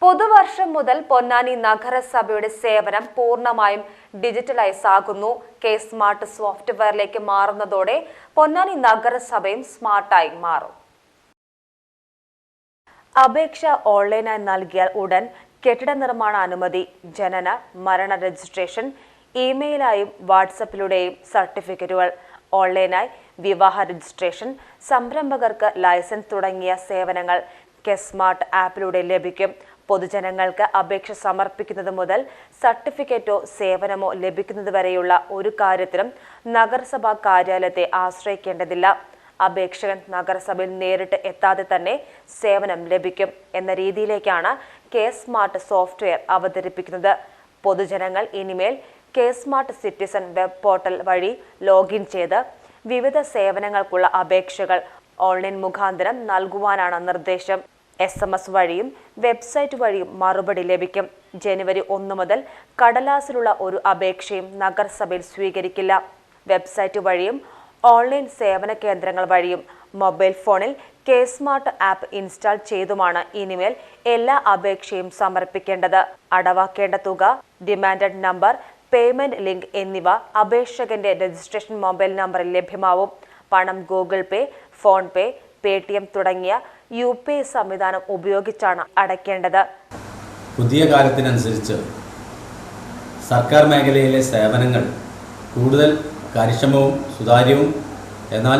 പുതുവർഷം മുതൽ പൊന്നാനി നഗരസഭയുടെ സേവനം പൂർണ്ണമായും ഡിജിറ്റലൈസ് ആകുന്നു. സ്മാർട്ട് സോഫ്റ്റ്വെയറിലേക്ക് മാറുന്നതോടെ പൊന്നാനി നഗരസഭയും സ്മാർട്ടായി മാറും. അപേക്ഷ ഓൺലൈനായി നൽകിയാൽ ഉടൻ കെട്ടിട നിർമ്മാണ അനുമതി, ജനന മരണ രജിസ്ട്രേഷൻ, ഇമെയിലായും വാട്സപ്പിലൂടെയും സർട്ടിഫിക്കറ്റുകൾ, ഓൺലൈനായി വിവാഹ രജിസ്ട്രേഷൻ, സംരംഭകർക്ക് ലൈസൻസ് തുടങ്ങിയ സേവനങ്ങൾ സ്മാർട്ട് ആപ്പിലൂടെ ലഭിക്കും. പൊതുജനങ്ങൾക്ക് അപേക്ഷ സമർപ്പിക്കുന്നത് മുതൽ സർട്ടിഫിക്കറ്റോ സേവനമോ ലഭിക്കുന്നതുവരെയുള്ള ഒരു കാര്യത്തിലും നഗരസഭാ കാര്യാലയത്തെ ആശ്രയിക്കേണ്ടതില്ല. അപേക്ഷകൻ നഗരസഭയിൽ നേരിട്ട് എത്താതെ തന്നെ സേവനം ലഭിക്കും എന്ന രീതിയിലേക്കാണ് സ്മാർട്ട് സോഫ്റ്റ്വെയർ അവതരിപ്പിക്കുന്നത്. പൊതുജനങ്ങൾ ഇനിമേൽ സ്മാർട്ട് സിറ്റിസൺ വെബ് പോർട്ടൽ വഴി ലോഗിൻ ചെയ്ത് വിവിധ സേവനങ്ങൾക്കുള്ള അപേക്ഷകൾ ഓൺലൈൻ മുഖാന്തരം നൽകുവാനാണ് നിർദ്ദേശം. SMS വഴിയും വെബ്സൈറ്റ് വഴിയും മറുപടി ലഭിക്കും. ജനുവരി 1 മുതൽ കടലാസിലുള്ള ഒരു അപേക്ഷയും നഗരസഭയിൽ സ്വീകരിക്കില്ല. വെബ്സൈറ്റ് വഴിയും ഓൺലൈൻ സേവന കേന്ദ്രങ്ങൾ വഴിയും മൊബൈൽ ഫോണിൽ സ്മാർട്ട് ആപ്പ് ഇൻസ്റ്റാൾ ചെയ്തുമാണ് ഇനിമേൽ എല്ലാ അപേക്ഷയും സമർപ്പിക്കേണ്ടത്. അടവാക്കേണ്ട തുക, ഡിമാൻഡ് നമ്പർ, പേയ്മെന്റ് ലിങ്ക് എന്നിവ അപേക്ഷകന്റെ രജിസ്ട്രേഷൻ മൊബൈൽ നമ്പറിൽ ലഭ്യമാവും. പണം ഗൂഗിൾ പേ, ഫോൺ പേ, പേടിഎം തുടങ്ങിയ UPI സംവിധാനം ഉപയോഗിച്ചാണ് അടയ്ക്കേണ്ടത്. പുതിയ കാലത്തിനനുസരിച്ച് സർക്കാർ മേഖലയിലെ സേവനങ്ങൾ കൂടുതൽ കാര്യക്ഷമവും സുതാര്യവും എന്നാൽ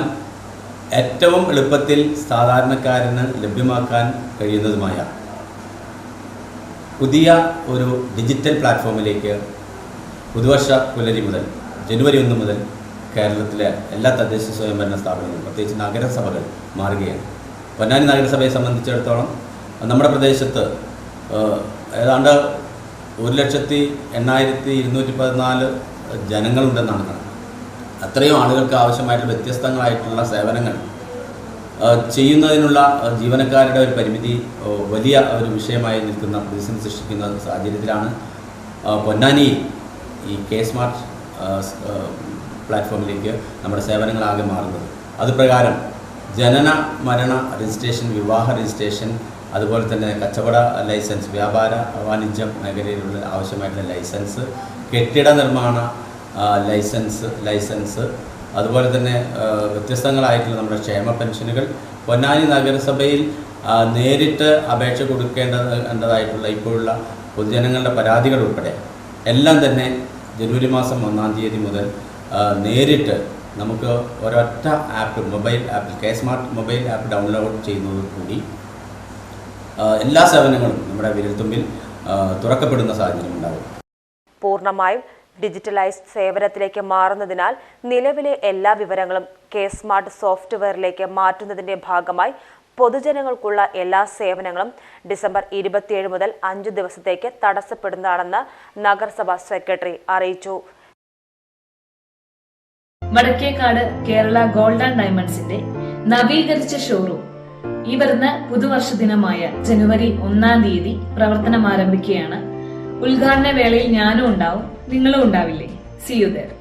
ഏറ്റവും എളുപ്പത്തിൽ സാധാരണക്കാരന് ലഭ്യമാക്കാൻ കഴിയുന്നതുമായ പുതിയ ഒരു ഡിജിറ്റൽ പ്ലാറ്റ്ഫോമിലേക്ക് പുതുവർഷ പുലരി മുതൽ ജനുവരി 1 മുതൽ കേരളത്തിലെ എല്ലാ തദ്ദേശ സ്വയംഭരണ സ്ഥാപനങ്ങളും പ്രത്യേകിച്ച് നഗരസഭകൾ മാറുകയാണ്. പൊന്നാനി നഗരസഭയെ സംബന്ധിച്ചിടത്തോളം നമ്മുടെ പ്രദേശത്ത് ഏതാണ്ട് 1,08,214 ജനങ്ങളുണ്ടെന്നാണ് കണക്ക്. അത്രയും ആളുകൾക്ക് ആവശ്യമായിട്ടുള്ള വ്യത്യസ്തങ്ങളായിട്ടുള്ള സേവനങ്ങൾ ചെയ്യുന്നതിനുള്ള ജീവനക്കാരുടെ ഒരു പരിമിതി വലിയ ഒരു വിഷയമായി നിൽക്കുന്ന പ്രതിസന്ധി സൃഷ്ടിക്കുന്ന സാഹചര്യത്തിലാണ് പൊന്നാനി ഈ സ്മാർട്ട് പ്ലാറ്റ്ഫോമിലേക്ക് നമ്മുടെ സേവനങ്ങളാകെ മാറുന്നത്. അതുപ്രകാരം ജനന മരണ രജിസ്ട്രേഷൻ, വിവാഹ രജിസ്ട്രേഷൻ, അതുപോലെ തന്നെ കച്ചവട ലൈസൻസ്, വ്യാപാര വാണിജ്യ മേഖലയിലുള്ള ആവശ്യമായിട്ടുള്ള ലൈസൻസ്, കെട്ടിട നിർമ്മാണ ലൈസൻസ്, അതുപോലെ തന്നെ വ്യത്യസ്തങ്ങളായിട്ടുള്ള നമ്മുടെ ക്ഷേമ പെൻഷനുകൾ പൊന്നാനി നഗരസഭയിൽ നേരിട്ട് അപേക്ഷ കൊടുക്കേണ്ടതായിട്ടുള്ള ഇപ്പോഴുള്ള പൊതുജനങ്ങളുടെ പരാതികൾ ഉൾപ്പെടെ എല്ലാം തന്നെ ജനുവരി മാസം 1-ാം തീയതി മുതൽ നേരിട്ട് നമുക്ക് ഒരൊറ്റ app, mobile app, smart mobile app download ചെയ്യുന്നതോടുകൂടി എല്ലാ സേവനങ്ങളും നമ്മുടെ വിരൽത്തുമ്പിൽ തുറക്കപ്പെടുന്ന സാഹചര്യം ഉണ്ടാകും. പൂർണ്ണമായും ഡിജിറ്റലൈസ്ഡ് സേവനത്തിലേക്ക് മാറുന്നതിനാൽ നിലവിലെ എല്ലാ വിവരങ്ങളും സ്മാർട്ട് സോഫ്റ്റ്വെയറിലേക്ക് മാറ്റുന്നതിന്റെ ഭാഗമായി പൊതുജനങ്ങൾക്കുള്ള എല്ലാ സേവനങ്ങളും ഡിസംബർ 27 മുതൽ 5 ദിവസത്തേക്ക് തടസ്സപ്പെടുന്നതാണെന്ന് നഗരസഭാ സെക്രട്ടറി അറിയിച്ചു. വടക്കേക്കാട് കേരള ഗോൾഡ് ആൻഡ് ഡയമണ്ട്സിന്റെ നവീകരിച്ച ഷോറൂം ഈ വരുന്ന പുതുവർഷ ദിനമായ ജനുവരി 1-ാം തീയതി പ്രവർത്തനം ആരംഭിക്കുകയാണ്. ഉദ്ഘാടന വേളയിൽ ഞാനും ഉണ്ടാവും, നിങ്ങളും ഉണ്ടാവില്ലേ? See you there.